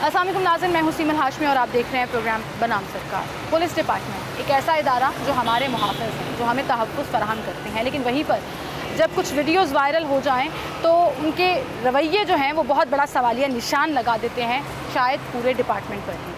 अस्सलाम वालेकुम नाज़रीन, मैं हूं सीमन हाशमी और आप देख रहे हैं प्रोग्राम बनाम सरकार। पुलिस डिपार्टमेंट एक ऐसा इदारा जो हमारे मुहाफ़िज़ हैं, जो हमें तहफ़्फ़ुज़ फ़राहम करते हैं, लेकिन वहीं पर जब कुछ वीडियोस वायरल हो जाएं तो उनके रवैये जो हैं वो बहुत बड़ा सवालिया निशान लगा देते हैं, शायद पूरे डिपार्टमेंट पर ही।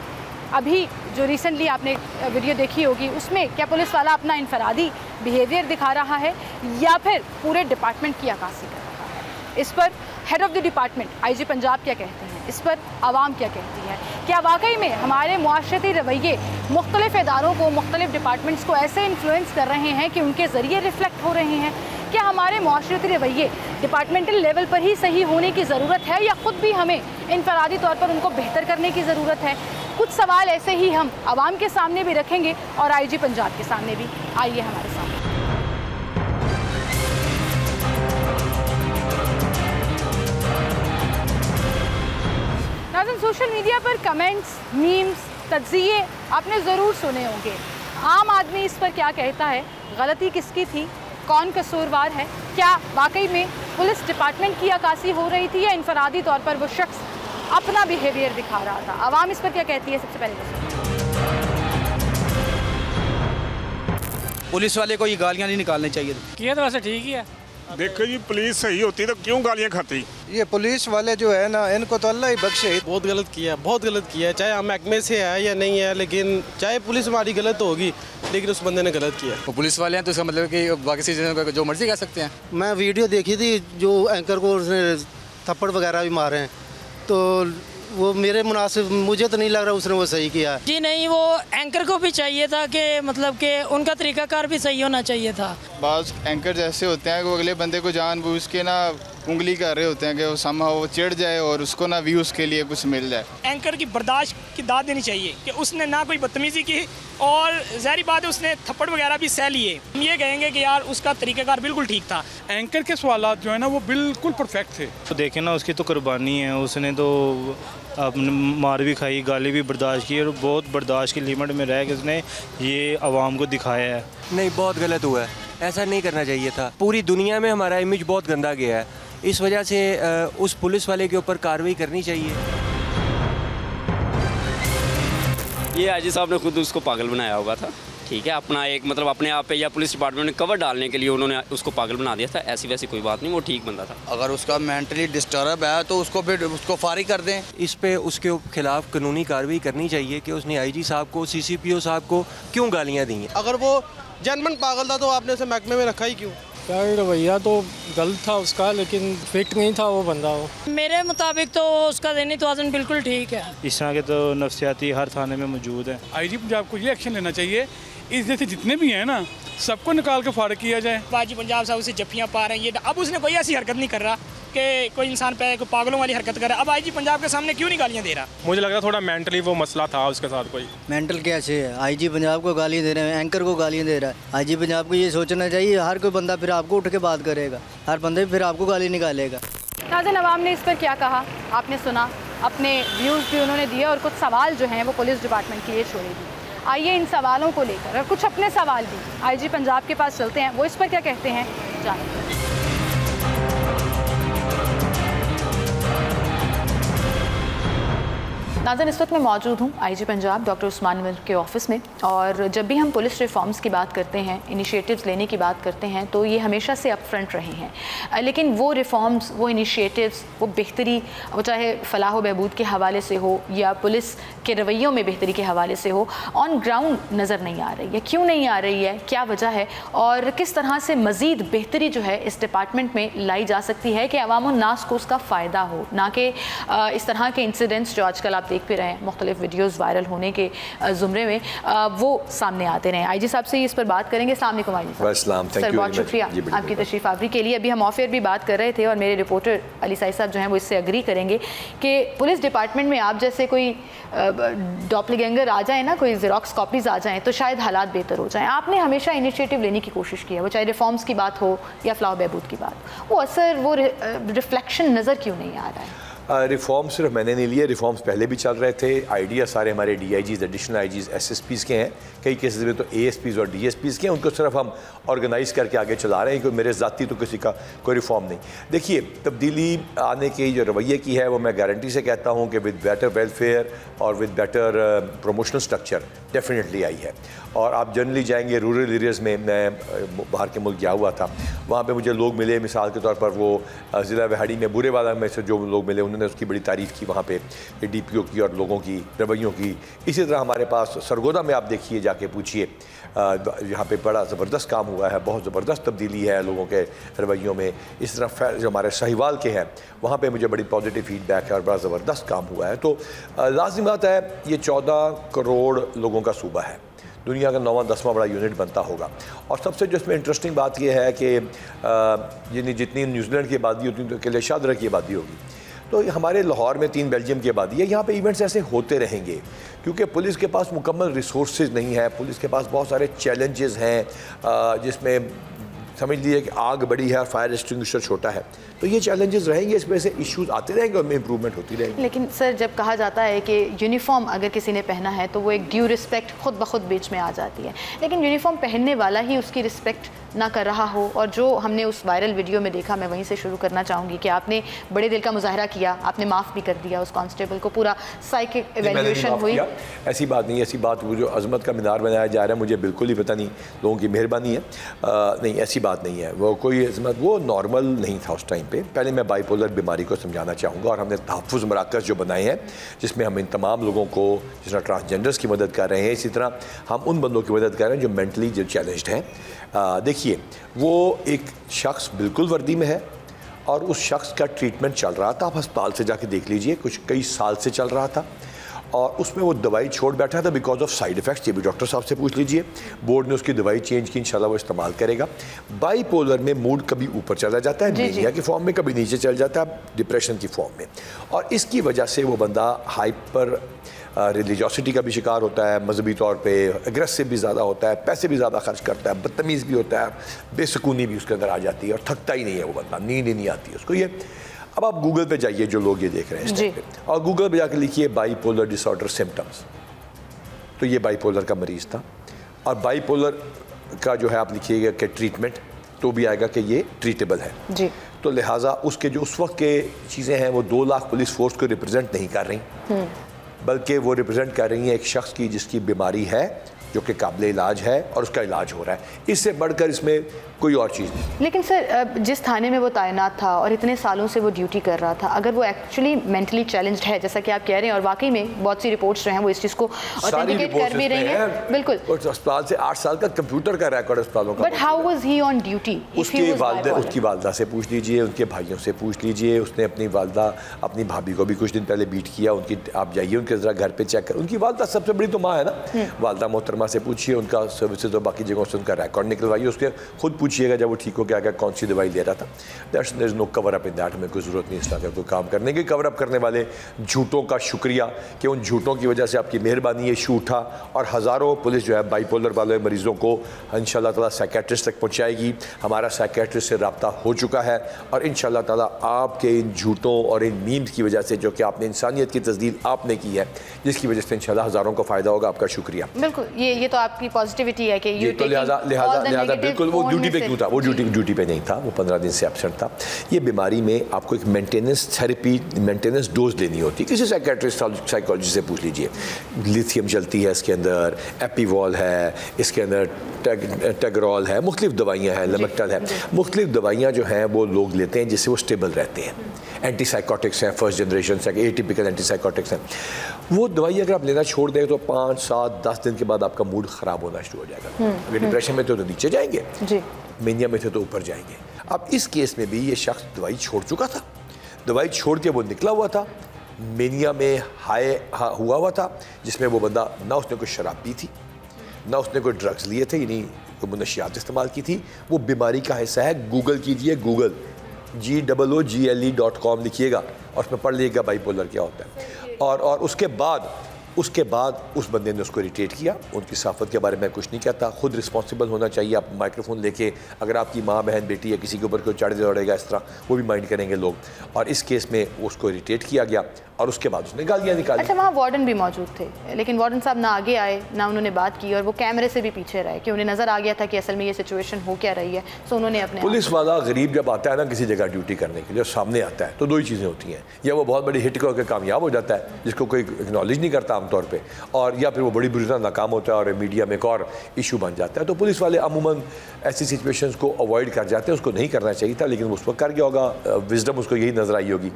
अभी जो रिसेंटली आपने वीडियो देखी होगी, उसमें क्या पुलिस वाला अपना इनफरादी बिहेवियर दिखा रहा है या फिर पूरे डिपार्टमेंट की अक्कासी कर रहा है? इस पर head of the department IG Punjab क्या कहते हैं, इस पर आवाम क्या कहती है? क्या वाकई में हमारे मुआशरती रवैये मुख्तलिफ़ इदारों को, मुख्तलिफ़ डिपार्टमेंट्स को ऐसे इन्फ्लुएंस कर रहे हैं कि उनके ज़रिए रिफ्लेक्ट हो रहे हैं? क्या हमारे मुआशरती रवैये डिपार्टमेंटल लेवल पर ही सही होने की ज़रूरत है या ख़ुद भी हमें इनफरादी तौर पर उनको बेहतर करने की ज़रूरत है? कुछ सवाल ऐसे ही हम आवाम के सामने भी रखेंगे और आईजी पंजाब के सामने भी। आइए हमारे सामने। नाज़रीन, सोशल मीडिया पर कमेंट्स, मीम्स, तज्ज़िये आपने ज़रूर सुने होंगे। आम आदमी इस पर क्या कहता है? गलती किसकी थी? कौन कसूरवार है? क्या वाकई में पुलिस डिपार्टमेंट की अक्कासी हो रही थी या इनफरादी तौर पर वो शख्स अपना बिहेवियर दिखा रहा था? आवाम इस पर क्या कहती है? सबसे पहले पुलिस वाले को ये गालियाँ नहीं निकालनी चाहिए। किया तो वैसे ठीक ही है। देखो जी, पुलिस सही होती तो क्यों गालियाँ खाती? ये पुलिस वाले जो है ना, इनको तो अल्लाह ही बख्शे। बहुत गलत किया, बहुत गलत किया। चाहे हम महकमे से है या नहीं है, लेकिन चाहे पुलिस हमारी गलत होगी, लेकिन उस बंदे ने गलत किया। वो पुलिस वाले हैं तो इसका मतलब कि बाकी चीज़ों को जो मर्जी कह सकते हैं। मैं वीडियो देखी थी जो एंकर को उसने थप्पड़ वगैरह भी मारे हैं, तो वो मेरे मुनासिब मुझे तो नहीं लग रहा उसने वो सही किया जी नहीं, वो एंकर को भी चाहिए था कि मतलब कि उनका तरीकाकार भी सही होना चाहिए था। बाज़ एंकर जैसे होते हैं कि वो अगले बंदे को जानबूझ के ना उंगली कर रहे होते हैं कि वो समहा वो चिढ़ जाए और उसको ना व्यूज़ के लिए कुछ मिल जाए। एंकर की बर्दाश्त की दाद देनी चाहिए कि उसने ना कोई बदतमीज़ी की और ज़ाहिर बात है उसने थप्पड़ वगैरह भी सह लिए। हम ये कहेंगे कि यार उसका तरीक़ाकार बिल्कुल ठीक था। एंकर के सवालात जो है ना वो बिल्कुल परफेक्ट थे। तो देखें ना, उसकी तो कुर्बानी है। उसने तो अपने मार भी खाई, गाली भी बर्दाश्त की और बहुत बर्दाश्त की लिमिट में रह के उसने ये आवाम को दिखाया है। नहीं, बहुत गलत हुआ है, ऐसा नहीं करना चाहिए था। पूरी दुनिया में हमारा इमेज बहुत गंदा गया है, इस वजह से उस पुलिस वाले के ऊपर कार्रवाई करनी चाहिए। ये आईजी साहब ने खुद उसको पागल बनाया होगा था, ठीक है, अपना एक मतलब अपने आप पे या पुलिस डिपार्टमेंट ने कवर डालने के लिए उन्होंने उसको पागल बना दिया था। ऐसी वैसी कोई बात नहीं, वो ठीक बंदा था। अगर उसका मेंटली डिस्टर्ब है तो उसको फिर उसको फारिग कर दें। इस पे उसके खिलाफ कानूनी कार्रवाई करनी चाहिए कि उसने आईजी साहब को, सीसीपीओ साहब को क्यों गालियाँ दी। अगर वो जनमन पागल था तो आपने उसे महकमे में रखा ही क्यों? क्या रवैया तो गलत था उसका, लेकिन फिट नहीं था वो बंदा। वो मेरे मुताबिक तो उसका ज़हनी तवाज़ुन बिल्कुल ठीक है। इस तरह के तो नफ्सियाती हर थाने में मौजूद है। आईजी पंजाब को ये एक्शन लेना चाहिए, इस जैसे जितने भी हैं ना सबको निकाल के फारिग किया जाए। आईजी पंजाब साहब उसे जफ्फियाँ पा रहे हैं, ये अब उसने कोई ऐसी हरकत नहीं कर रहा कि कोई इंसान पे कोई पागलों वाली हरकत कर रहा है। अब आईजी पंजाब के सामने क्यों नहीं गालियाँ दे रहा? मुझे लग रहा थोड़ा मेंटली वो मसला था उसके साथ। कोई मेंटल कैसे है? आईजी पंजाब को गाली दे रहे हैं, एंकर को गालियाँ दे रहा है। आईजी पंजाब को ये सोचना चाहिए, हर कोई बंदा फिर आपको उठ के बात करेगा, हर बंदे फिर आपको गाली निकालेगा। नाज़रीन, अवाम ने इस पर क्या कहा आपने सुना, अपने व्यूज़ भी उन्होंने दिए और कुछ सवाल जो हैं वो पुलिस डिपार्टमेंट के लिए छोड़े भी। आइए इन सवालों को लेकर और कुछ अपने सवाल भी आईजी पंजाब के पास चलते हैं, वो इस पर क्या कहते हैं जानिए। नाज़रीन, इस वक्त मैं मौजूद हूँ आईजी पंजाब डॉक्टर उस्मान मिर के ऑफ़िस में, और जब भी हम पुलिस रिफॉर्म्स की बात करते हैं, इनिशिएटिव्स लेने की बात करते हैं, तो ये हमेशा से अप फ्रंट रहे हैं। लेकिन वो रिफॉर्म्स, वो इनिशिएटिव्स, वो बेहतरी, वो चाहे फ़लाह व बहबूद के हवाले से हो या पुलिस के रवैयों में बेहतरी के हवाले से हो, ऑन ग्राउंड नज़र नहीं आ रही है। क्यों नहीं आ रही है? क्या वजह है? और किस तरह से मज़ीद बेहतरी जो है इस डिपार्टमेंट में लाई जा सकती है कि अवाम उन्नास को उसका फ़ायदा हो, ना कि इस तरह के इंसिडेंट्स जो आजकल आप देख भी रहे हैं मुख्तलिफ वीडियोज़ वायरल होने के ज़ुमरे में, वो सामने आते रहे। आईजी साहब से इस पर बात करेंगे। अस्सलाम वालेकुम आईजी साहब। सर, बहुत शुक्रिया आपकी तशरीफ़ आवरी के लिए। अभी हम ऑफ एयर भी बात कर रहे थे और मेरे रिपोर्टर अली साइद साहब जो हैं वो इससे अग्री करेंगे कि पुलिस डिपार्टमेंट में आप जैसे कोई डॉपलगैंगर आ जाए ना, कोई ज़ेरॉक्स कॉपीज़ आ जाएँ तो शायद हालात बेहतर हो जाएँ। आपने हमेशा इनिशिएटिव लेने की कोशिश की है, वो चाहे रिफॉर्म्स की बात हो या फ़लाह बहबूद की बात, वो असर, वो रिफ्लेक्शन नज़र क्यों नहीं आ रहा है? रिफॉर्म सिर्फ मैंने नहीं लिए, रिफॉर्म्स पहले भी चल रहे थे। आइडिया सारे हमारे DIGs, एडिशनल IGs, SSPs के हैं, कई केसेस में तो ASPs और DSPs के हैं। उनको सिर्फ हम ऑर्गेनाइज करके आगे चला रहे हैं, क्योंकि मेरे ज़ाती तो किसी का कोई रिफॉर्म नहीं। देखिए, तब्दीली आने के जो रवैये की है वो मैं गारंटी से कहता हूँ कि विद बेटर वेलफेयर और with better promotional structure definitely I है। और आप जनरली जाएंगे रूरल एरियाज़ में, मैं बाहर के मुल्क गया हुआ था, वहाँ पे मुझे लोग मिले, मिसाल के तौर पर वो ज़िला वहाड़ी में बुरेवाला में से जो लोग मिले उन्होंने उसकी बड़ी तारीफ़ की वहाँ पे DPO की और लोगों की रवैयों की। इसी तरह हमारे पास सरगोदा में आप देखिए, जाके पूछिए, यहाँ पे बड़ा ज़बरदस्त काम हुआ है, बहुत ज़बरदस्त तब्दीली है लोगों के रवैयों में। इस तरह जो हमारे साहिवाल के हैं वहाँ पे मुझे बड़ी पॉजिटिव फीडबैक है और बड़ा ज़बरदस्त काम हुआ है। तो लाज़िम बात है, ये 14 करोड़ लोगों का सूबा है, दुनिया का 9वां-10वां बड़ा यूनिट बनता होगा। और सबसे जो इसमें इंटरेस्टिंग बात यह है कि यानी जितनी न्यूजीलैंड की आबादी उतनी तो अकेले शाहदरा की आबादी होगी। तो हमारे लाहौर में 3 बेल्जियम की आबादी है। यहाँ पे इवेंट्स ऐसे होते रहेंगे क्योंकि पुलिस के पास मुकम्मल रिसोर्सेज नहीं है, पुलिस के पास बहुत सारे चैलेंजेस हैं, जिसमें समझ लीजिए कि आग बड़ी है और फायर एक्सटिंग्विशर छोटा है। तो ये चैलेंजेस रहेंगे, इस वजह से इश्यूज आते रहेंगे और में इंप्रूवमेंट होती रहेगी। लेकिन सर, जब कहा जाता है कि यूनिफॉर्म अगर किसी ने पहना है तो वो एक ड्यू रिस्पेक्ट खुद ब खुद बीच में आ जाती है, लेकिन यूनिफॉर्म पहनने वाला ही उसकी रिस्पेक्ट ना कर रहा हो। और जो हमने उस वायरल वीडियो में देखा, मैं वहीं से शुरू करना चाहूँगी कि आपने बड़े दिल का मुजाहरा किया, आपने माफ़ भी कर दिया उस कांस्टेबल को, पूरा साइकिक एवेल्यूएशन हुई। ऐसी बात नहीं, ऐसी बात, वो जो अजमत का मीनार बनाया जा रहा है मुझे बिल्कुल ही पता नहीं, लोगों की मेहरबानी है। नहीं, ऐसी बात नहीं है, वो कोई अजमत, वो नॉर्मल नहीं था उस टाइम पे। पहले मैं बाइपोलर बीमारी को समझाना चाहूँगा, और हमने तहफ़्फ़ुज़ मराकज़ जो बनाए हैं जिसमें हम इन तमाम लोगों को, जिस तरह ट्रांसजेंडर्स की मदद कर रहे हैं, इसी तरह हम उन बंदों की मदद कर रहे हैं जो मेंटली जो चैलेंज्ड हैं। देखिए, वो एक शख्स बिल्कुल वर्दी में है और उस शख्स का ट्रीटमेंट चल रहा था, आप अस्पताल से जाके देख लीजिए, कुछ कई साल से चल रहा था, और उसमें वो दवाई छोड़ बैठा था बिकॉज ऑफ साइड इफ़ेक्ट्स। ये भी डॉक्टर साहब से पूछ लीजिए, बोर्ड ने उसकी दवाई चेंज की, इंशाल्लाह वो इस्तेमाल करेगा। बाईपोलर में मूड कभी ऊपर चला जाता है मेनिया की फॉर्म में, कभी नीचे चल जाता है डिप्रेशन की फॉर्म में, और इसकी वजह से वो बंदा हाइपर रिलीजियोसिटी का भी शिकार होता है, मजहबी तौर पे एग्रेसिव भी ज़्यादा होता है, पैसे भी ज़्यादा खर्च करता है, बदतमीज़ भी होता है, बेसुकूनी भी उसके अंदर आ जाती है और थकता ही नहीं है वो बंदा, नींद ही नहीं आती है उसको। ये अब आप गूगल पे जाइए, जो लोग ये देख रहे हैं इस टाइम पे, और गूगल पे जाकर लिखिए बाईपोलर डिसऑर्डर सिम्टम्स, तो ये बाईपोलर का मरीज़ था। और बाईपोलर का जो है आप लिखिएगा कि ट्रीटमेंट, तो भी आएगा कि ये ट्रीटेबल है जी। तो लिहाजा उसके जो उस वक्त के चीज़ें हैं वो 2 लाख पुलिस फोर्स को रिप्रेजेंट नहीं कर रही, बल्कि वो रिप्रेजेंट कर रही हैं एक शख्स की जिसकी बीमारी है, जो कि काबिल इलाज है और उसका इलाज हो रहा है। इससे बढ़कर इसमें कोई और चीज़ नहीं। लेकिन सर, जिस थाने में वो तैनात था और इतने सालों से वो ड्यूटी कर रहा था, अगर वो एक्चुअली मेंटली चैलेंज्ड है जैसा कि आप कह रहे हैं, और वाकई में बहुत सी रिपोर्ट्स जो हैं वो इस चीज़ को ऑथेंटिकेट कर भी रही हैं, बिल्कुल, अस्पताल से 8 साल का कंप्यूटर का रिकॉर्ड अस्पतालों का। But how was he on duty? उसकी वालदा से पूछ लीजिए, उनके भाइयों से पूछ लीजिए। उसने अपनी वालदा, अपनी भाभी को भी कुछ दिन पहले बीट किया, उनकी आप जाइए उनके ज़रा घर पे चेक कर, उनकी वालदा सबसे बड़ी तो माँ है ना, वालदा मोहतरमा से पूछिए, उनका सर्विसेज और बाकी जगहों से उनका रिकॉर्ड निकलवाइए, उसके खुद पूछिएगा जब वो ठीक हो गया क्या कौन सी दवाई ले रहा था। There is no cover up in that, में कोई ज़रूरत नहीं इस तरह का कोई काम करने की। कवर अप करने वाले झूठों का शुक्रिया कि उन झूठों की वजह से आपकी मेहरबानी, ये शू उठा, और हज़ारों पुलिस जो है बाईपोलर वाले मरीज़ों को इंशाल्लाह ताला साइकेट्रिस्ट तक पहुँचाएगी। हमारा साइकेट्रिस्ट से रब्ता हो चुका है, और इंशाल्लाह ताला आपके इन झूठों और इन मीम्स की वजह से, जो कि आपने इंसानियत की तस्दील आपने की है, जिसकी वजह से इंशाल्लाह हज़ारों को फ़ायदा होगा। आपका शुक्रिया। बिल्कुल, ये तो आपकी पॉजिटिविटी है कि ये तो लिहाजा बिल्कुल वो ड्यूटी पे क्यों था, वो ड्यूटी पे नहीं था, वो 15 दिन से एब्सेंट था। ये बीमारी में आपको एक मेंटेनेंस थेरेपी, मेंटेनेंस डोज लेनी होती है। किसी साइकेट्रिस्ट साइकोलॉजिस्ट से पूछ लीजिए, लिथियम चलती है इसके अंदर, एपीवॉल है इसके अंदर, टेगरॉल है, मुख्तलिफ दवाइयाँ हैं, लेमेक्टल है, मुख्तलिफ दवाइयाँ जो हैं वो लोग लेते हैं जिससे वो स्टेबल रहते हैं। एंटीसाइकोटिक्स हैं, फर्स्ट जनरेशन से एटिपिकल एंटीसाइकोटिक्स हैं। वो दवाई अगर आप लेना छोड़ दें तो 5, 7, 10 दिन के बाद आपका मूड ख़राब होना शुरू हो जाएगा। अगर डिप्रेशन में तो नीचे जाएंगे जी, मेनिया में थे तो ऊपर जाएंगे। अब इस केस में भी ये शख्स दवाई छोड़ चुका था, दवाई छोड़ के वो निकला हुआ था, मेनिया में हुआ हुआ था, जिसमें वो बंदा ना उसने कोई शराब पी थी, ना उसने कोई ड्रग्स लिए थे, यानी कोई मुनशियात इस्तेमाल की थी। वो बीमारी का हिस्सा है, गूगल कीजिए, गूगल GOOGLE.com लिखिएगा और उसमें पढ़ लीजिएगा बाईपोलर क्या होता है। और उसके बाद उसके बाद उस बंदे ने उसको इरिटेट किया। उनकी सहाफ़त के बारे में कुछ नहीं कहता, खुद रिस्पॉन्सिबल होना चाहिए। आप माइक्रोफोन लेके अगर आपकी माँ बहन बेटी या किसी के ऊपर कोई चढ़ दौड़ेगा इस तरह, वो भी माइंड करेंगे लोग। और इस केस में उसको इरिटेट किया गया और उसके बाद उसने गालियाँ निकाली। अच्छा, वहाँ वार्डन भी मौजूद थे, लेकिन वार्डन साहब ना आगे आए ना उन्होंने बात की, और वो कैमरे से भी पीछे रहे कि उन्हें नज़र आ गया था कि असल में ये सिचुएशन हो क्या रही है। सो उन्होंने अपने पुलिस वाला गरीब जब आता है ना किसी जगह ड्यूटी करने के लिए, सामने आता है तो दो ही चीज़ें होती हैं, या वो बहुत बड़ी हिट करके कामयाब हो जाता है जिसको कोई एक्नॉलेज नहीं करता आमतौर पर, और या फिर वो बड़ी बुरी तरह नाकाम होता है और मीडिया में एक और इशू बन जाता है। तो पुलिस वाले अमूमन ऐसी सिचुएशंस को अवॉइड कर जाते हैं। उसको नहीं करना चाहिए था, लेकिन उस वक्त कर गया होगा, विजडम उसको यही नजर आई होगी।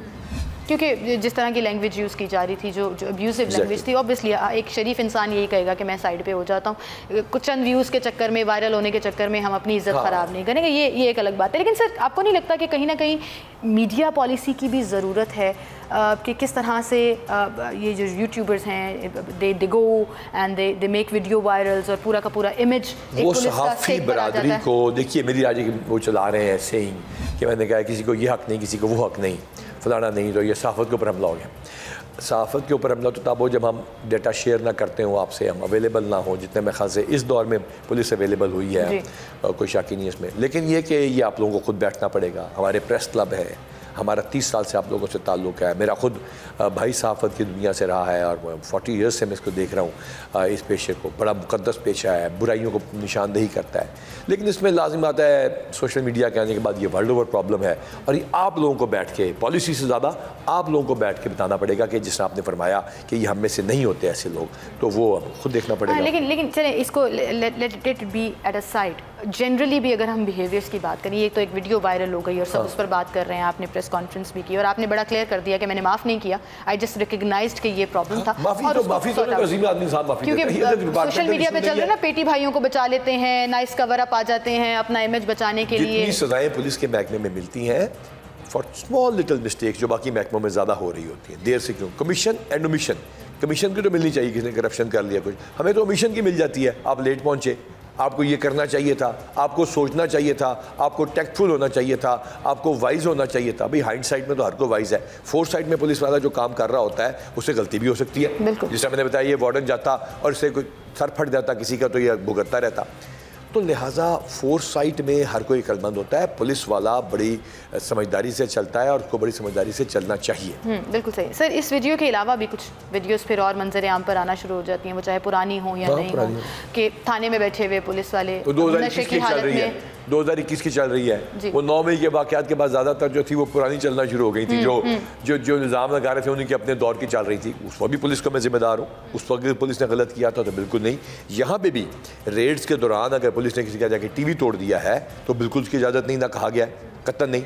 क्योंकि जिस तरह की लैंग्वेज यूज़ की जा रही थी, जो अब्यूसिव लैंग्वेज थी, ऑब्वियसली एक शरीफ इंसान यही कहेगा कि मैं साइड पे हो जाता हूँ। कुछ चंद व्यूज़ के चक्कर में, वायरल होने के चक्कर में हम अपनी इज्जत ख़राब नहीं करेंगे, ये एक अलग बात है। लेकिन सर, आपको नहीं लगता कि कहीं ना कहीं मीडिया पॉलिसी की भी ज़रूरत है कि किस तरह से ये जो यूट्यूबर्स हैं they go and they make video virals और पूरा का पूरा इमेज वो सहाफ़ी बरादरी को देखिए, मेरी आज वो चला रहे हैं ऐसे ही कि मैंने कहा किसी को ये हक़ नहीं, किसी को वो हक़ नहीं, फलाना नहीं, तो ये सहाफ़त के ऊपर हमला हो गया। सहाफ़त के ऊपर हमला तो तब हो जब हम डेटा शेयर ना करते हो आपसे, हम अवेलेबल ना हो, जितने में ख्याल से इस दौर में पुलिस अवेलेबल हुई है, कोई शक ही नहीं इसमें। लेकिन ये कि ये आप लोगों को खुद बैठना पड़ेगा। हमारे प्रेस क्लब है, हमारा 30 साल से आप लोगों से ताल्लुक़ है, मेरा खुद भाई सहाफ़त की दुनिया से रहा है और 40 ईयर्स से मैं इसको देख रहा हूँ। इस पेशे को बड़ा मुक़द्दस पेशा है, बुराइयों को निशानदेही करता है, लेकिन इसमें लाजिम आता है सोशल मीडिया के आने के बाद ये वर्ल्ड ओवर प्रॉब्लम है। और ये आप लोगों को बैठ के, पॉलिसी से ज़्यादा आप लोगों को बैठ के बताना पड़ेगा कि जिस आपने फरमाया कि ये हम में से नहीं होते ऐसे लोग, तो वो खुद देखना पड़ेगा। लेकिन चलें इसको let it be at a side. Generally भी अगर हम बिहेवियर्स की बात करें, ये तो एक वीडियो वायरल हो गई और सब उस पर बात कर रहे हैं, आपने प्रेस कॉन्फ्रेंस भी की और आपने बड़ा क्लियर कर दिया कि मैंने माफ़ नहीं किया, आई जस्ट रिकग्नाइज्ड कि ये प्रॉब्लम था। क्योंकि सोशल मीडिया पे चल रहे ना, पेटी भाइयों को बचा लेते हैं, नाइस कवर अप आ जाते हैं अपना इमेज बचाने के लिए। जितनी सजाएं पुलिस के महकमे में मिलती हैं फॉर स्मॉल लिटिल मिस्टेक्स जो बाकी महकमों में ज़्यादा हो रही होती है, देर से क्यों, कमीशन एंड ओमिशन, कमीशन की तो मिलनी चाहिए, किसी ने करप्शन कर लिया कुछ, हमें तो ओमिशन की मिल जाती है। आप लेट पहुँचे, आपको ये करना चाहिए था, आपको सोचना चाहिए था, आपको टैक्टफुल होना चाहिए था, आपको वाइज होना चाहिए था। भाई हाइंड साइड में तो हर को वाइज है, फोर साइड में पुलिस वाला जो काम कर रहा होता है उससे गलती भी हो सकती है। जिस मैंने बताया, ये वार्डन जाता और इससे कोई सर फट जाता किसी का तो ये भुगतता रहता। तो लिहाजा फोर्स साइट में हर कोई अक्लमंद होता है, पुलिस वाला बड़ी समझदारी से चलता है और उसको बड़ी समझदारी से चलना चाहिए। बिल्कुल सही। सर, इस वीडियो के अलावा भी कुछ वीडियोस फिर और मंजर आम पर आना शुरू हो जाती हैं, वो चाहे पुरानी हो या नहीं हो, कि थाने में बैठे हुए पुलिस वाले तो 2021 की चल रही है, 2021 की चल रही है, वो 9 मई के वाक़यात के बाद ज़्यादातर जो थी वो पुरानी चलना शुरू हो गई थी, जो निज़ाम लगा रहे थे उनकी अपने दौर की चल रही थी। उस वक्त भी पुलिस को मैं जिम्मेदार हूँ, उस वक्त पुलिस ने गलत किया था तो बिल्कुल नहीं। यहाँ पे भी रेड्स के दौरान अगर पुलिस ने किसी का जाके टीवी तोड़ दिया है तो बिल्कुल उसकी इजाज़त नहीं, ना कहा गया है, कतन नहीं।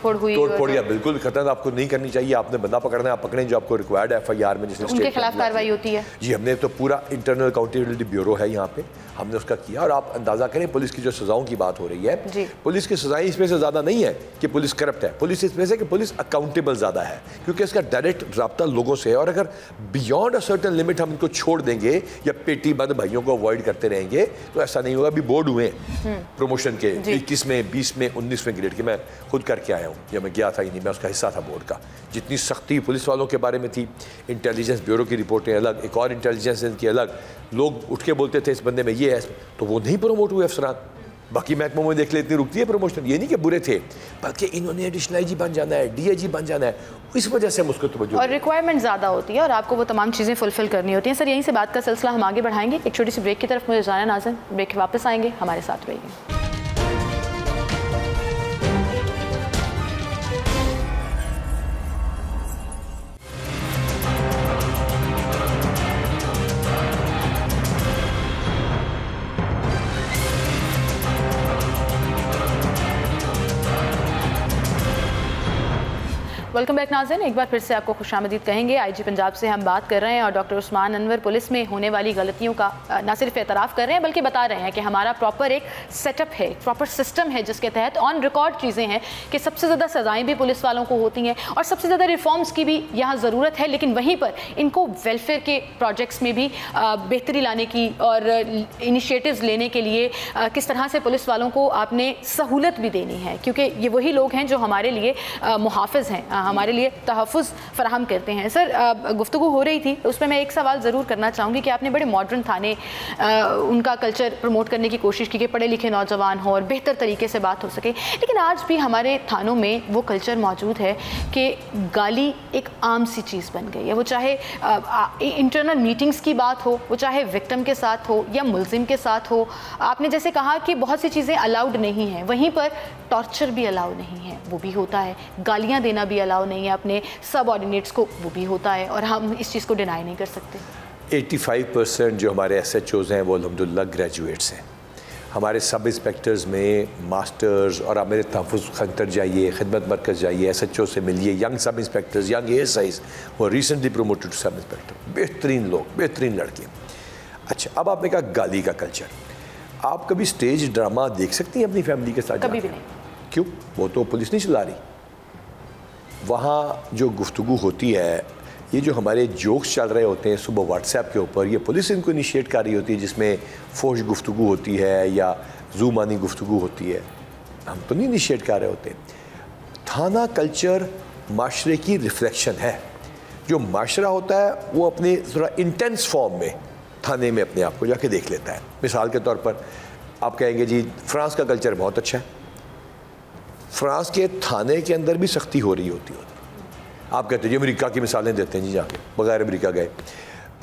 तोड़ या बिल्कुल कतन आपको नहीं करनी चाहिए। आपने बंदा पकड़ना है, आप पकड़ें जो आपको रिक्वायर्ड है FIR में, जिसने उनके खिलाफ कार्रवाई होती है। जी, हमने तो पूरा इंटरनल अकाउंटेबिलिटी ब्यूरो है यहाँ पे, हमने उसका किया। और आप अंदाज़ा करें पुलिस की जो सज़ाओं की बात हो रही है, पुलिस की सज़ाएं इसमें से ज़्यादा नहीं है कि पुलिस करप्ट है, पुलिस इसमें से कि पुलिस अकाउंटेबल ज़्यादा है, क्योंकि इसका डायरेक्ट रब्ता लोगों से है। और अगर बियॉन्ड अ सर्टन लिमिट हम इनको छोड़ देंगे या पेटी बंद भाइयों को अवॉइड करते रहेंगे तो ऐसा नहीं होगा। अभी बोर्ड हुए प्रमोशन के 21 में, 20 में, 19वें ग्रेड के, मैं खुद करके आया हूँ, जब मैं गया था ही नहीं, मैं उसका हिस्सा था बोर्ड का। जितनी सख्ती पुलिस वालों के बारे में थी, इंटेलिजेंस ब्यूरो की रिपोर्टें अलग, एक और इंटेलिजेंस की अलग, लोग उठ के बोलते थे इस बंदे में ये है, तो वो नहीं प्रमोट हुए अफसरान। बाकी महकमों में देख ले इतनी रुकती है प्रमोशन, ये नहीं कि बुरे थे, बल्कि इन्होंने एडिशनल IG बन जाना है, DIG बन जाना है, इस वजह से मुझको तवज्जो और रिक्वायरमेंट ज़्यादा होती है और आपको वो तमाम चीज़ें फुलफिल करनी होती हैं। सर, यहीं से बात का सिलसिला हम आगे बढ़ाएंगे, एक छोटी सी ब्रेक की तरफ मुझे जाना नाज़िम, ब्रेक के वापस आएंगे, हमारे साथ रहिए। वेलकम बैक नाज़रीन, एक बार फिर से आपको खुशामदीद कहेंगे। IG पंजाब से हम बात कर रहे हैं और डॉक्टर उस्मान अनवर पुलिस में होने वाली गलतियों का न सिर्फ एतराफ़ कर रहे हैं बल्कि बता रहे हैं कि हमारा प्रॉपर एक सेटअप है, प्रॉपर सिस्टम है जिसके तहत ऑन रिकॉर्ड चीज़ें हैं कि सबसे ज़्यादा सज़ाएँ भी पुलिस वालों को होती हैं और सबसे ज़्यादा रिफॉर्म्स की भी यहाँ ज़रूरत है। लेकिन वहीं पर इनको वेलफेयर के प्रोजेक्ट्स में भी बेहतरी लाने की और इनिशिएटिव्स लेने के लिए किस तरह से पुलिस वालों को आपने सहूलत भी देनी है, क्योंकि ये वही लोग हैं जो हमारे लिए मुहाफ़िज़ हैं, हमारे लिए तहफ़्फ़ुज़ फराहम करते हैं। सर, गुफ्तगू हो रही थी, उसमें मैं एक सवाल ज़रूर करना चाहूँगी कि आपने बड़े मॉडर्न थाने उनका कल्चर प्रमोट करने की कोशिश की कि पढ़े लिखे नौजवान हो और बेहतर तरीके से बात हो सके, लेकिन आज भी हमारे थानों में वो कल्चर मौजूद है कि गाली एक आम सी चीज़ बन गई है। वो चाहे इंटरनल मीटिंग्स की बात हो, वो चाहे विक्टिम के साथ हो या मुल्जिम के साथ हो। आपने जैसे कहा कि बहुत सी चीज़ें अलाउड नहीं हैं, वहीं पर टॉर्चर भी अलाउ नहीं है, वो भी होता है। गालियाँ देना भी अलाउ नहीं है अपने सबऑर्डिनेट्स को, वो भी होता है, और हम इस चीज़ को डिनाई नहीं कर सकते। 85% जो हमारे SHOs हैं वो अल्हम्दुलिल्लाह ग्रेजुएट्स हैं। हमारे सब इंस्पेक्टर्स में मास्टर्स, और आप मेरे तहफ़्फ़ुज़ सेंटर जाइए, खिदमत मरकज़ जाइए, SHO से मिलिए, young sub inspectors, young ASIs वो recently promoted to sub inspector, बेहतरीन लोग, बेहतरीन लड़के। अच्छा, अब आपने कहा गाली का कल्चर, आप कभी स्टेज ड्रामा देख सकती हैं अपनी फैमिली के साथ? कभी भी नहीं। क्यों? वो तो पुलिस नहीं चला रही। वहाँ जो गुफ्तगू होती है, ये जो हमारे जोक्स चल रहे होते हैं सुबह व्हाट्सएप के ऊपर, ये पुलिस इनको इनिशिएट कर रही होती है, जिसमें फोश गुफ्तगू होती है या जूमानी गुफ्तगू होती है, हम तो नहीं इनिशिएट कर रहे होते। थाना कल्चर माशरे की रिफ्लेक्शन है। जो माशरा होता है वो अपने थोड़ा इंटेंस फॉर्म में थाने में अपने आप को जाके देख लेता है। मिसाल के तौर पर आप कहेंगे जी फ्रांस का कल्चर बहुत अच्छा है, फ्रांस के थाने के अंदर भी सख्ती हो रही होती है। आप कहते हैं जी अमेरिका की मिसालें देते हैं जी, जाके बगैर अमेरिका गए।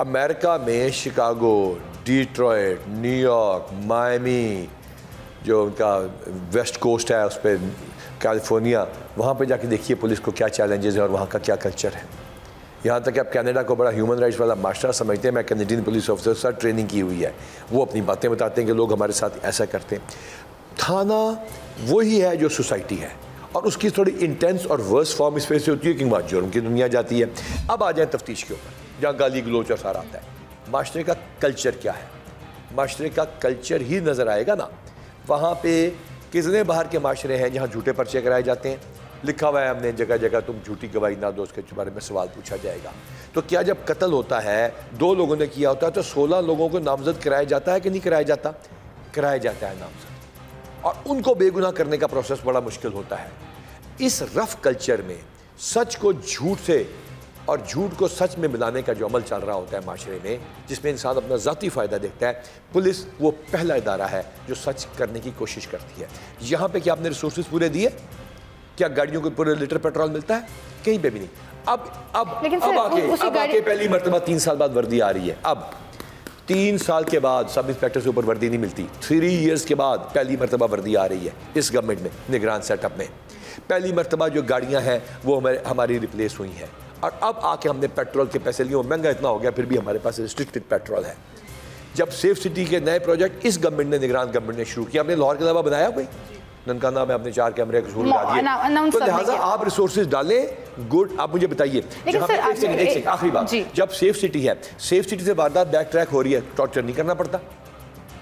अमेरिका में शिकागो, डिट्रॉयट, न्यूयॉर्क, मायमी, जो उनका वेस्ट कोस्ट है, उस पर कैलिफोर्निया, वहाँ पे जाके देखिए पुलिस को क्या चैलेंजेस हैं और वहाँ का क्या कल्चर है। यहाँ तक कि आप कनाडा को बड़ा ह्यूमन राइट्स वाला मास्टर समझते हैं। मैं कैनेडियन पुलिस ऑफिसर के साथ ट्रेनिंग की हुई है, वो अपनी बातें बताते हैं कि लोग हमारे साथ ऐसा करते हैं। थाना वही है जो सोसाइटी है, और उसकी थोड़ी इंटेंस और वर्स फॉर्म इस वजह से होती है कि वहाँ जुर्म की दुनिया जाती है। अब आ जाए तफ्तीश के ऊपर, जहाँ गाली गलोच और सारा आता है। माशरे का कल्चर क्या है? माशरे का कल्चर ही नज़र आएगा ना वहाँ पे। कितने बाहर के माशरे हैं जहाँ झूठे पर्चे कराए जाते हैं, लिखा हुआ है हमने जगह जगह तुम झूठी गवाही ना दो, उसके बारे में सवाल पूछा जाएगा। तो क्या जब कत्ल होता है 2 लोगों ने किया होता है तो 16 लोगों को नामजद कराया जाता है कि नहीं कराया जाता? कराया जाता है नामजद, और उनको बेगुनाह करने का प्रोसेस बड़ा मुश्किल होता है। इस रफ कल्चर में सच को झूठ से और झूठ को सच में मिलाने का जो अमल चल रहा होता है माशरे में, जिसमें इंसान अपना ज़ाती फ़ायदा देखता है, पुलिस वो पहला इदारा है जो सच करने की कोशिश करती है। यहाँ पे क्या आपने रिसोर्सेज पूरे दिए? क्या गाड़ियों को पूरे लीटर पेट्रोल मिलता है? कहीं पे भी नहीं। अब आके पहली मरतबा 3 साल बाद वर्दी आ रही है। अब 3 साल के बाद सब इंस्पेक्टर से ऊपर वर्दी नहीं मिलती। 3 ईयर्स के बाद पहली मरतबा वर्दी आ रही है इस गवर्नमेंट में, निगरान सेटअप में। पहली मरतबा जो गाड़ियां हैं वो हमारी रिप्लेस हुई हैं, और अब आके हमने पेट्रोल के पैसे लिए, महंगा इतना हो गया फिर भी हमारे पास रिस्ट्रिक्टेड पेट्रोल है। जब सेफ सिटी के नए प्रोजेक्ट इस गवर्नमेंट ने, निगरान गवर्नमेंट ने शुरू किया, हमने लाहौर के अलावा बनाया कोई? ननकाना में अपने 4 कैमरे को लगा दिए। तो लिहाजा आप रिसोर्सेज डालें, गुड। आप मुझे बताइए, आखिरी बात, जब सेफ सिटी है, सेफ सिटी से वारदात बैक ट्रैक हो रही है, टॉर्चर नहीं करना पड़ता,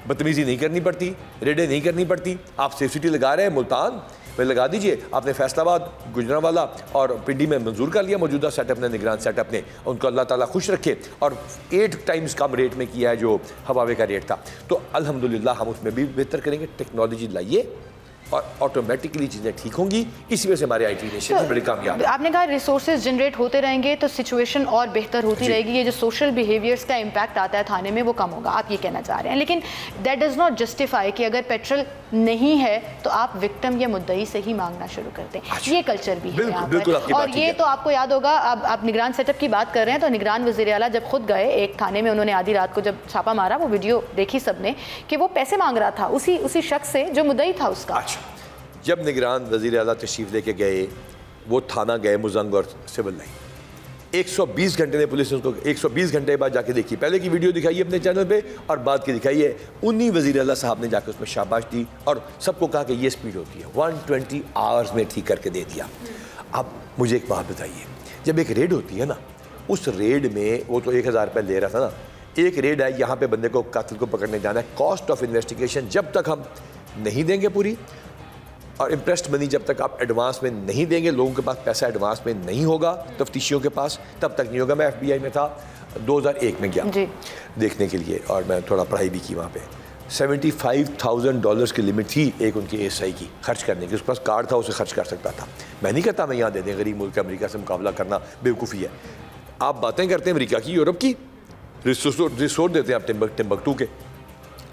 बदतमीजी नहीं करनी पड़ती, रेडें नहीं करनी पड़ती। आप सेफ सिटी लगा रहे हैं मुल्तान में, लगा दीजिए। आपने फैसलाबाद, गुजरांवाला और पिंडी में मंजूर कर लिया मौजूदा सेटअप ने, निगरान सेटअप ने। उनको अल्लाह ताला खुश रखे, और 8 टाइम्स कम रेट में किया है जो हवावे का रेट था। तो अल्हम्दुलिल्लाह हम उसमें भी बेहतर करेंगे। टेक्नोलॉजी लाइए और ऑटोमेटिकली चीज़ें ठीक होंगी। इसी वजह से हमारे IT नेशन बड़ी कामयाब। आपने कहा रिसोर्सेज जनरेट होते रहेंगे तो सिचुएशन और बेहतर होती रहेगी। ये जो सोशल बिहेवियर्स का इम्पैक्ट आता है थाने में वो कम होगा, आप ये कहना चाह रहे हैं। लेकिन दैट डज़ नॉट जस्टिफाई कि अगर पेट्रोल नहीं है तो आप विक्टिम या मुद्दई से ही मांगना शुरू करते हैं। ये कल्चर भी है यहाँ पर। और ये तो आपको याद होगा, अब आप निगरान सेटअप की बात कर रहे हैं, तो निगरान वज़ीर आला जब खुद गए एक थाने में, उन्होंने आधी रात को जब छापा मारा, वो वीडियो देखी सबने कि वो पैसे मांग रहा था उसी शख्स से जो मुद्दई था उसका। जब निगरान वज़ीर आला तशरीफ़ लेके गए, वो थाना गए मुजंग और सिविल लाइन, 120 घंटे ने पुलिस ने उसको 120 घंटे बाद जाके देखी। पहले की वीडियो दिखाई अपने चैनल पे और बाद की दिखाई है। उन्हीं वज़ीर आला साहब ने जाकर उसमें शाबाश दी और सबको कहा कि ये स्पीड होती है। 120 आवर्स में ठीक करके दे दिया। अब मुझे एक बात बताइए, जब एक रेड होती है ना, उस रेड में वो तो 1000 रुपये ले रहा था ना, एक रेड है, यहाँ पे बंदे को, कातिल को पकड़ने जाना है। कॉस्ट ऑफ इन्वेस्टिगेशन जब तक हम नहीं देंगे पूरी, और इंप्रेस्ड मनी जब तक आप एडवांस में नहीं देंगे, लोगों के पास पैसा एडवांस में नहीं होगा, तफ्तीशियों के पास, तब तक नहीं होगा। मैं FBI में था, 2001 में गया देखने के लिए, और मैं थोड़ा पढ़ाई भी की वहाँ पे। $75,000 की लिमिट थी एक उनके एसआई की खर्च करने की, उसके पास कार्ड था, उसे खर्च कर सकता था। मैं नहीं कहता मैं यहाँ दे दें, गरीब मुल्क अमेरिका से मुकाबला करना बेवकूफ़ी है। आप बातें करते हैं अमेरिका की, यूरोप की, रिसोर्स देते हैं आप टिम्बकटू के।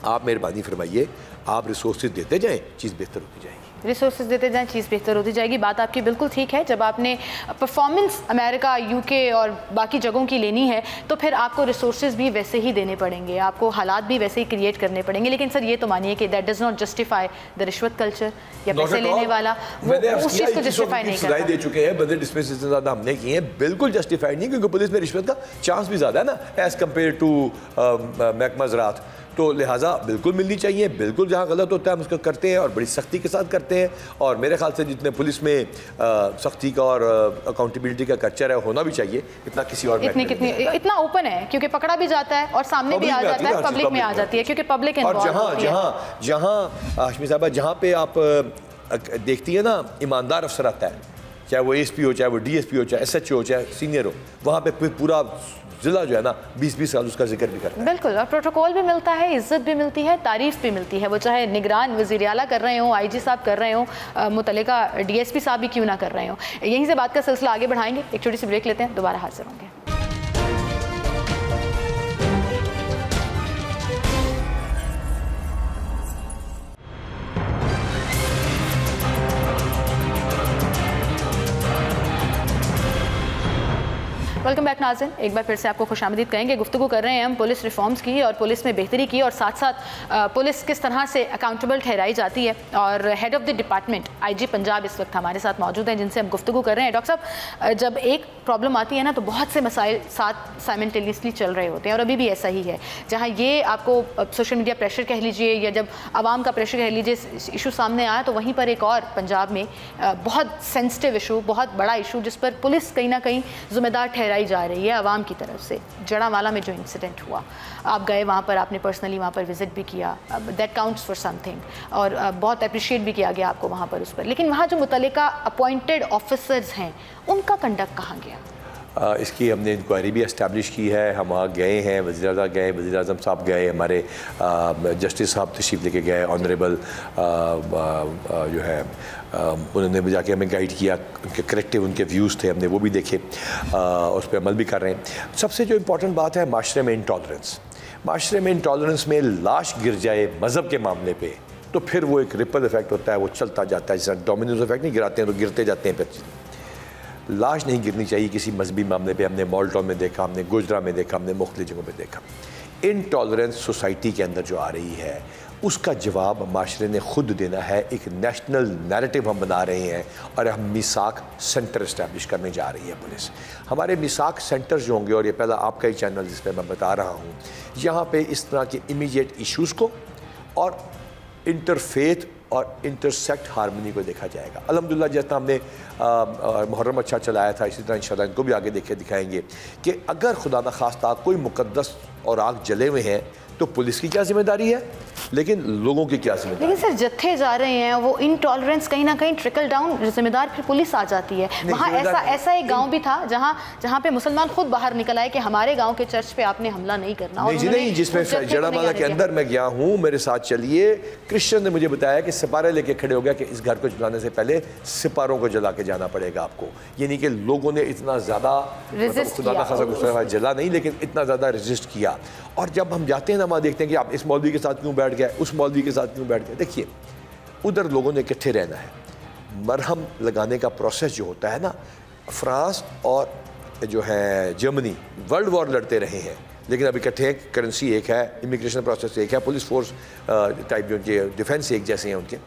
आप मेहरबानी फरमाइए, आप रिसोर्सेज देते जाएँ, चीज़ बेहतर होती जाएगी। रिसोर्सेज देते जाएं, चीज़ बेहतर होती जाएगी। बात आपकी बिल्कुल ठीक है। जब आपने परफॉर्मेंस अमेरिका, यूके और बाकी जगहों की लेनी है तो फिर आपको रिसोर्सेज भी वैसे ही देने पड़ेंगे, आपको हालात भी वैसे ही क्रिएट करने पड़ेंगे। लेकिन सर ये तो मानिए कि that does not justify the रिश्वत कल्चर या पैसे लेने वाला, वो उस चीज़ को जस्टिफाई नहीं करता। दे चुके हैं, बजट डिस्पेंस इतने ज़्यादा हमने किए हैं, बिल्कुल जस्टिफाइड नहीं, क्योंकि पुलिस में रिश्वत का चांस भी ज़्यादा है ना एज़ कम्पेयर टू महकमा ज़राअत। तो लिहाजा बिल्कुल मिलनी चाहिए, बिल्कुल जहाँ गलत होता है हम उसको करते हैं और बड़ी सख्ती के साथ करते हैं। और मेरे ख्याल से जितने पुलिस में सख्ती का और अकाउंटेबिलिटी का कल्चर है होना भी चाहिए, इतना किसी और इतना ओपन है क्योंकि पकड़ा भी जाता है और सामने भी आ जाता है, पब्लिक में आ जाती है, क्योंकि पब्लिक और जहाँ हाशमी साहबा जहाँ पे आप देखती है ना ईमानदार अफसर आता है, चाहे वो एसपी हो, चाहे वो डीएसपी हो, चाहे SHO हो, चाहे सीनियर हो, वहाँ पे पूरा जिला जो है ना 20-20 साल उसका जिक्र भी करता है। बिल्कुल, और प्रोटोकॉल भी मिलता है, इज्जत भी मिलती है, तारीफ भी मिलती है, वो चाहे निगरान वज़ीर आला कर रहे हों, IG साहब कर रहे हों, मुतल्लिका DSP साहब भी क्यों ना कर रहे हों। यहीं से बात का सिलसिला आगे बढ़ाएंगे, एक छोटी सी ब्रेक लेते हैं, दोबारा हाजिर होंगे। वेलकम बैक नाज़रीन, एक बार फिर से आपको खुशामदीद कहेंगे। गुफ्तगू कर रहे हैं हम पुलिस रिफॉर्म्स की और पुलिस में बेहतरी की, और साथ साथ पुलिस किस तरह से अकाउंटेबल ठहराई जाती है। और head of the department IG Punjab इस वक्त हमारे साथ मौजूद हैं, जिनसे हम गुफ्तगू कर रहे हैं। डॉक्टर साहब, जब एक प्रॉब्लम आती है ना तो बहुत से मसाइल साथ साइमल्टेनियसली चल रहे होते हैं, और अभी भी ऐसा ही है। जहाँ ये आपको सोशल मीडिया प्रेशर कह लीजिए या जब आवाम का प्रेशर कह लीजिए, इशू सामने आया, तो वहीं पर एक और पंजाब में बहुत सेंसिटिव इशू, बहुत बड़ा इशू, जिस पर पुलिस कहीं ना कहीं जिम्मेदार ठहराई जा रही है आवाम की तरफ से। जड़ावाला में जो इंसिडेंट हुआ, आप गए वहाँ पर, आपने पर्सनली वहाँ पर विजिट भी किया, दैट काउंट्स फॉर समथिंग, और बहुत अप्रिशिएट भी किया गया आपको वहाँ पर उस पर। लेकिन वहाँ जो मुतल्लिका अपॉइंटेड ऑफिसर्स हैं, उनका कंडक्ट कहाँ गया? इसकी हमने इंक्वायरी भी इस्टेब्लिश की है। हम वहाँ गए हैं, वज़ीर आज़म गए, वज़ीर आज़म साहब गए, हमारे जस्टिस साहब तशरीफ़ लेके गए, ऑनरेबल जो है उन्होंने भी जाके हमें गाइड किया, उनके करेक्टिव उनके व्यूज़ थे, हमने वो भी देखे, उस पर अमल भी कर रहे हैं। सबसे जो इम्पोर्टेंट बात है माशरे में इंटॉलरेंस। माशरे में इंटॉलरेंस में लाश गिर जाए मज़हब के मामले पे तो फिर वो एक रिपल इफेक्ट होता है, वो चलता जाता है, जैसे डोमिनोज इफेक्ट नहीं, गिराते हैं तो गिरते जाते हैं। फिर लाश नहीं गिरनी चाहिए किसी मजहबी मामले पे। हमने मॉल टाउन में देखा, हमने गुजरा में देखा, हमने मुख्तलिफ जगहों पे देखा। इनटॉलरेंस सोसाइटी के अंदर जो आ रही है उसका जवाब माशरे ने खुद देना है। एक नेशनल नैरेटिव हम बना रहे हैं और हम मिसाक सेंटर इस्टेब्लिश करने जा रही है पुलिस। हमारे मिसाक सेंटर्स जो होंगे, और ये पहला आपका ही चैनल जिस पर मैं बता रहा हूँ, यहाँ पे इस तरह के इमीडिएट इश्यूज़ को और इंटरफेथ और इंटरसेक्ट हारमोनी को देखा जाएगा। अल्हम्दुलिल्लाह जैसा हमने मुहर्रम अच्छा चलाया था, इसी तरह इंशाल्लाह इनको भी आगे दिखाएंगे कि अगर खुदा न खास्ता कोई मुकद्दस और आग जले हुए हैं तो पुलिस की क्या जिम्मेदारी है, लेकिन लोगों की क्या जिम्मेदारी? लेकिन सर जत्थे जा रहे हैं, वो इनटॉलरेंस कहीं ना कहीं ट्रिकल डाउन, जिम्मेदार फिर पुलिस आ जाती है। वहाँ ऐसा एक गांव भी था जहाँ पे मुसलमान खुद बाहर निकल आए कि हमारे गांव के चर्च पे आपने हमला नहीं करना। नहीं, जिसमें जड़ावाला के अंदर मैं गया हूँ, मेरे साथ चलिए, क्रिश्चियन ने मुझे बताया कि सिपारे लेके खड़े हो गया कि इस घर को जलाने से पहले सिपारों को जला के जाना पड़ेगा आपको। यानी कि लोगों ने इतना ज़्यादा जला नहीं, लेकिन इतना ज़्यादा रजिस्ट किया। और जब हम जाते हैं ना वहाँ देखते हैं कि आप इस मौलवी के साथ क्यों बैठ गए, उस मौलवी के साथ क्यों बैठ गए। देखिए उधर लोगों ने इकट्ठे रहना है। मरहम लगाने का प्रोसेस जो होता है ना, फ्रांस और जो है जर्मनी वर्ल्ड वॉर लड़ते रहे हैं, लेकिन अब इकट्ठे हैं, करेंसी एक है, इमिग्रेशन प्रोसेस एक है, पुलिस फोर्स टाइप जो उनके डिफेंस एक जैसे हैं उनके।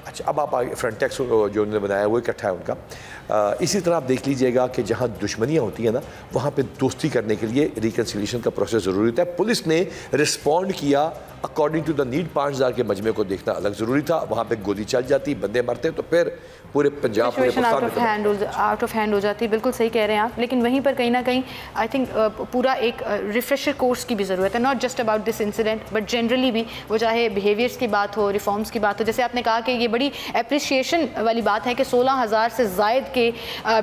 अच्छा, अब आप फ्रंटेक्स जो उन्होंने बनाया वो इकट्ठा है उनका। इसी तरह आप देख लीजिएगा कि जहाँ दुश्मनियाँ होती हैं ना, वहाँ पे दोस्ती करने के लिए रिकन्सिलिएशन का प्रोसेस ज़रूरी होता है। पुलिस ने रिस्पॉन्ड किया अकॉर्डिंग टू द नीड। 5000 के मजमे को देखना अलग ज़रूरी था। वहाँ पे गोली चल जाती, बंदे मरते, तो फिर पूरे पंजाब आउट ऑफ हैंड हो जाती। बिल्कुल सही कह रहे हैं आप। लेकिन वहीं पर कहीं ना कहीं आई थिंक पूरा एक रिफ्रेशर कोर्स की भी ज़रूरत है, not just about this incident but generally भी, वो चाहे बिहेवियर्स की बात हो, रिफॉर्म्स की बात हो। जैसे आपने कहा कि ये बड़ी अप्रिसिएशन वाली बात है कि 16,000 से ज़ायद के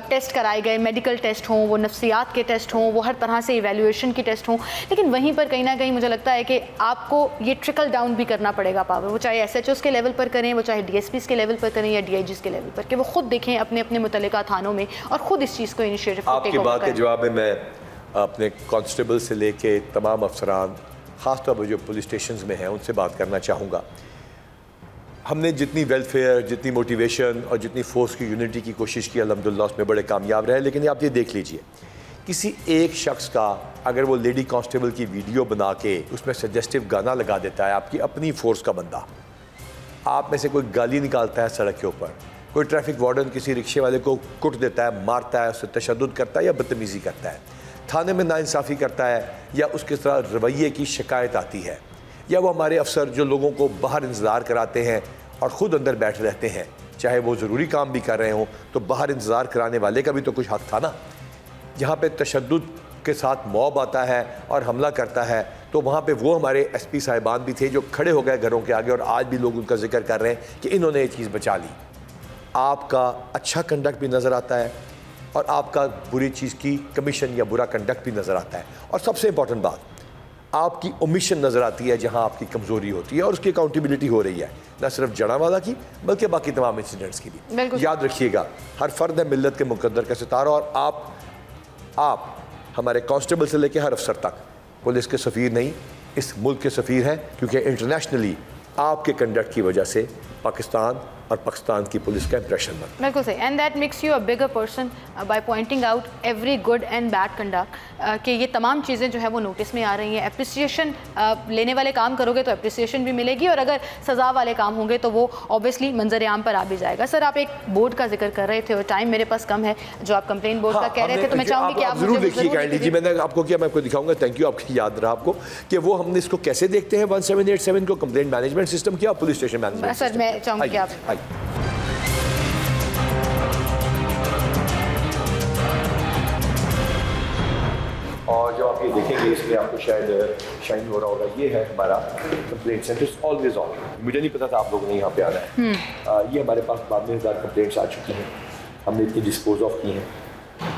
टेस्ट कराए गए, मेडिकल टेस्ट हों, वो नफ्सियात के टेस्ट हों, वो हर तरह से इवैल्यूएशन के टेस्ट हों, लेकिन वहीं पर कहीं ना कहीं मुझे लगता है कि आपको ये ट्रिकल डाउन भी करना पड़ेगा पावर, वो चाहे SHOs के लेवल पर करें, वो चाहे DSPs के लेवल पर करें या DIGs के लेवल पर, कि वो खुद देखें अपने अपने मुतल्लिका थानों में और ख़ुद इस चीज़ को इनिशिएटिव आपकी बात के जवाब में मैं अपने कांस्टेबल से लेके तमाम अफसरान, ख़ासतौर पर जो पुलिस स्टेशन में हैं, उनसे बात करना चाहूँगा। हमने जितनी वेलफेयर, जितनी मोटिवेशन और जितनी फोर्स की यूनिटी की कोशिश की, अल्हम्दुलिल्लाह उसमें बड़े कामयाब रहे। लेकिन आप ये देख लीजिए, किसी एक शख्स का अगर वो लेडी कांस्टेबल की वीडियो बना के उसमें सजेस्टिव गाना लगा देता है, आपकी अपनी फोर्स का बंदा, आप में से कोई गाली निकालता है सड़क के ऊपर, कोई ट्रैफिक वार्डन किसी रिक्शे वाले को कुट देता है, मारता है, उससे तशद्दुद करता है या बदतमीज़ी करता है, थाने में नाइंसाफ़ी करता है या उसके तरह रवैये की शिकायत आती है, या वो हमारे अफसर जो लोगों को बाहर इंतज़ार कराते हैं और ख़ुद अंदर बैठ रहते हैं, चाहे वो ज़रूरी काम भी कर रहे हों, तो बाहर इंतज़ार कराने वाले का भी तो कुछ हक़ था ना। जहाँ पे तशद्दुद के साथ मॉब आता है और हमला करता है, तो वहाँ पे वो हमारे SP साहिबान भी थे जो खड़े हो गए घरों के आगे, और आज भी लोग उनका जिक्र कर रहे हैं कि इन्होंने ये चीज़ बचा ली। आपका अच्छा कंडक्ट भी नज़र आता है और आपका बुरी चीज़ की कमीशन या बुरा कंडक्ट भी नज़र आता है, और सबसे इंपॉर्टेंट बात, आपकी ओमिशन नज़र आती है जहाँ आपकी कमज़ोरी होती है, और उसकी अकाउंटेबिलिटी हो रही है, न सिर्फ जड़ावाला की बल्कि बाकी तमाम इंसिडेंट्स की भी। याद रखिएगा, हर फर्द है मिल्लत के मुकद्दर का सितारा, और आप हमारे कांस्टेबल से लेकर हर अफसर तक पुलिस के सफ़ीर नहीं, इस मुल्क के सफ़ीर हैं, क्योंकि इंटरनेशनली आपके कंडक्ट की वजह से पाकिस्तान और पाकिस्तान की पुलिस का इंप्रेशन बना। बिल्कुल सही, and that makes you a bigger person by pointing out every good and bad conduct, कि ये तमाम चीज़ें जो है वो नोटिस में आ रही हैं। अप्रिसिएशन लेने वाले काम करोगे तो अप्रिसिएशन भी मिलेगी, और अगर सज़ा वाले काम होंगे तो वो ऑब्वियसली मंजर आम पर आ भी जाएगा। सर, आप एक बोर्ड का जिक्र कर रहे थे और टाइम मेरे पास कम है, जो आप कंप्लेन बोर्ड का कह रहे थे, तो मैं चाहूँगी कि आप जरूर देखिए। जी, मैंने आपको किया, मैं आपको दिखाऊंगा। थैंक यू, आपकी याद रहा आपको कि वो हमने इसको कैसे देखते हैं 1787 को, कंप्लेंट मैनेजमेंट सिस्टम किया, पुलिस स्टेशन मैनेजमेंट। सर, मैं चाहूँगी कि आप और जो आप ये देखेंगे इसमें आपको शायद शाइन हो रहा होगा, ये है हमारा कंप्लेंट सेंटर ऑलवेज ऑन। मुझे नहीं पता था आप लोगों ने यहाँ पे आना है। ये हमारे पास 52,000 कंप्लेंट्स आ चुकी हैं, हमने इतनी डिस्पोज ऑफ की हैं,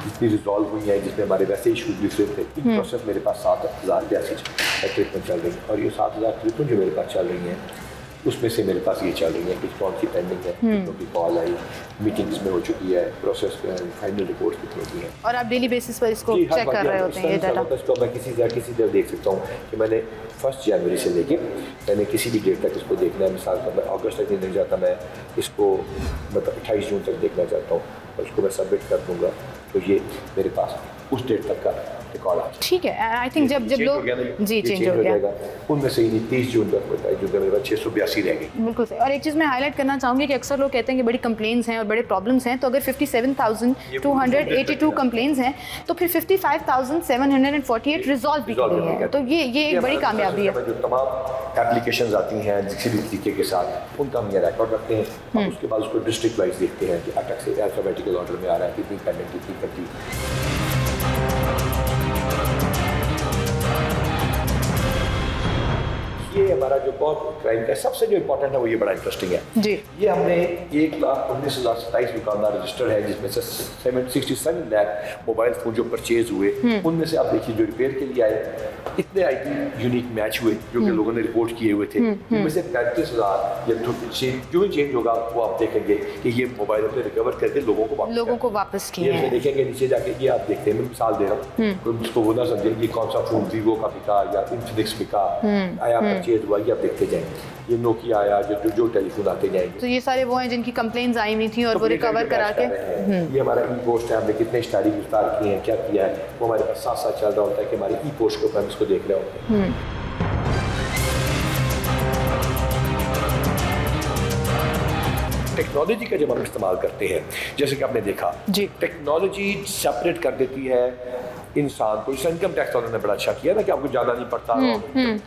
जितनी रिजॉल्व हुई हैं, जिसमें हमारे वैसे इशूज भी हुए थे। इन प्रोसेस मेरे पास 7,082 ट्रीटमेंट चल रही है, और ये 7,000 ट्रीटमेंट जो मेरे पास चल रही हैं, उसमें से मेरे पास ये चल रही है कि कौन सी पेंडिंग है, कितनों की कॉल आई, मीटिंग्स में हो चुकी है, प्रोसेस फाइनल रिपोर्ट कितनी की है, और आप डेली बेसिस पर इसको चेक कर रहे होते हैं। ये डाटा इसको मैं किसी जगह देख सकता हूँ कि मैंने 1 जनवरी से लेके मैंने किसी भी डेट तक इसको देखना है। मिसाल का मैं अगस्त तक नहीं जाता, मैं इसको मतलब 28 जून तक देखना चाहता हूँ, और उसको मैं सबमिट कर दूँगा, तो ये मेरे पास उस डेट तक का रिकॉर्ड आ। ठीक है, आई थिंक जब लोग जी चेंज हो गया, उनमें से 30 जून तक होता है, जो मेरे पास 682 रह गई। बिल्कुल सही। और एक चीज़ मैं हाईलाइट करना चाहूँगी कि अक्सर लोग कहते हैं कि बड़ी कंप्लेंट्स हैं और बड़े प्रॉब्लम्स हैं, तो अगर 57,282 कंप्लेंट्स हैं तो फिर 55,748 रिजॉल्व भी की गई है, तो ये एक बड़ी कामयाबी है। जो तमाम एप्लीकेशंस आती हैं किसी भी तरीके के साथ, उनका हम ये रिकॉर्ड रखते हैं, और उसके बाद उसको डिस्ट्रिक्ट वाइज देखते हैं कि अटक से अल्फाबेटिकल ऑर्डर में आ रहा है, कितनी पेंडिंग, कितनी कंप्लीट। ये हमारा जो बहुत क्राइम का सबसे जो इम्पोर्टेंट है वो ये बड़ा इंटरेस्टिंग है जी। ये हमने 1,19,027 दुकानदार रजिस्टर है, जिसमें से 67 लाख मोबाइल फोन जो परचेज हुए, उनमें से आप देखिए जो रिपेयर के लिए आए इतने IT यूनिक मैच हुए जो कि लोगों ने रिपोर्ट किए हुए थे, उनमें से 35,000 जो भी चेंज होगा वो आप देखेंगे कि ये मोबाइल अपने रिकवर करके लोगों को वापस किए हैं। देखेंगे नीचे जाके, ये आप देखते हैं, मैं मिसाल दे रहा हूँ, कोई उसको वो ना समझे कि कौन सा फोन वीवो का बिका या इन्फिनिक्स बिका आया परचेज हुआ, ये आप देखते जाएंगे। ये नोकिया आया, जो टेलीफोन आते जाएंगे, तो ये सारे वो हैं जिनकी कंप्लेंट्स आई हुई थी और वो रिकवर करा के। ये हमारा ई पोस्ट है, हमने कितने स्टारी गिरफ्तार किए हैं, क्या किया है, वो हमारे पास साथ साथ चल रहा होता है कि हमारी ई पोस्ट के ऊपर हम इसको देख रहे होते हैं। टेक्नोलॉजी का जब हम इस्तेमाल करते हैं, जैसे कि आपने देखा जी, टेक्नोलॉजी सेपरेट कर देती है इंसान को। इस इनकम टैक्स उन्होंने बड़ा अच्छा किया ना कि आपको जाना नहीं पड़ता,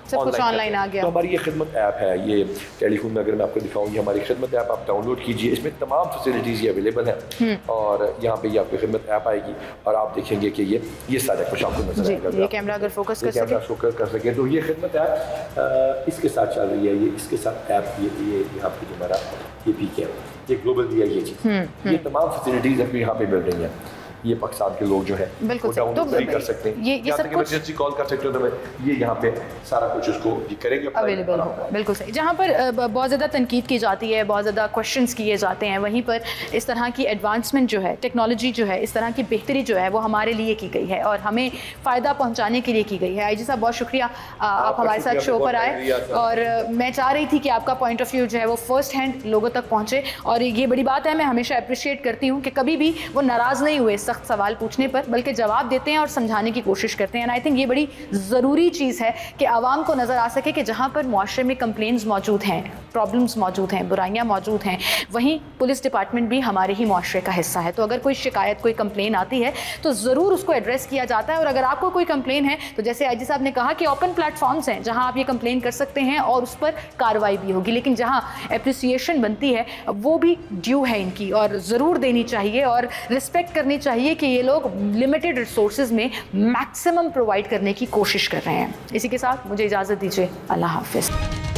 सब कुछ ऑनलाइन आ गया। तो हमारी ये खिदमत ऐप है, ये टेलीफोन में अगर मैं आपको दिखाऊँ, ये हमारी खिदमत ऐप आप डाउनलोड कीजिए, इसमें तमाम फैसिलिटीज़ ये अवेलेबल हैं और यहाँ पे ये आपकी खिदमत ऐप आएगी और आप देखेंगे कि ये सारा कुछ आपको नजर आएगा। ये कैमरा अगर फोकस कर सके तो ये खिदमत ऐप इसके साथ चल रही है, ये इसके साथ ऐप ये यहाँ पे हमारा ये पीके है, ये ग्लोबल भी है ये चीज़, ये तमाम फैसिलिटीज़ आपको यहाँ पे मिल रही हैं। ये पाकिस्तान के लोग जो है बिल्कुल डाउनलोड कर सकते हैं, ये सब कुछ इमरजेंसी कॉल कर सकते हो तो ये यहाँ पे सारा कुछ उसको करेंगे अवेलेबल हो। बिल्कुल सही। जहाँ पर बहुत ज़्यादा तनकीद की जाती है, बहुत ज़्यादा क्वेश्चंस किए जाते हैं, वहीं पर इस तरह की एडवांसमेंट जो है, टेक्नोलॉजी जो है, इस तरह की बेहतरी जो है वो हमारे लिए की गई है और हमें फ़ायदा पहुँचाने के लिए की गई है। आईजी साहब बहुत शुक्रिया, आप हमारे साथ शो पर आए और मैं चाह रही थी कि आपका पॉइंट ऑफ व्यू जो है वो फर्स्ट हैंड लोगों तक पहुँचे और ये बड़ी बात है। मैं हमेशा अप्रिशिएट करती हूँ कि कभी भी वो नाराज़ नहीं हुए सख्त सवाल पूछने पर, बल्कि जवाब देते हैं और समझाने की कोशिश करते हैं। एंड आई थिंक ये बड़ी ज़रूरी चीज़ है कि आवाम को नज़र आ सके कि जहाँ पर मुआशरे में कंप्लेंट्स मौजूद हैं, प्रॉब्लम्स मौजूद हैं, बुराइयाँ मौजूद हैं, वहीं पुलिस डिपार्टमेंट भी हमारे ही मुआशरे का हिस्सा है। तो अगर कोई शिकायत, कोई कंप्लेन आती है तो ज़रूर उसको एड्रेस किया जाता है और अगर आपको कोई कंप्लेन है तो जैसे आईजी साहब ने कहा कि ओपन प्लेटफॉर्म्स हैं जहाँ आप ये कंप्लेन कर सकते हैं और उस पर कार्रवाई भी होगी, लेकिन जहाँ एप्रिसिएशन बनती है वो भी ड्यू है इनकी और ज़रूर देनी चाहिए और रिस्पेक्ट करनी चाहिए कि ये लोग लिमिटेड रिसोर्सेज में मैक्सिमम प्रोवाइड करने की कोशिश कर रहे हैं। इसी के साथ मुझे इजाज़त दीजिए, अल्लाह हाफिज़।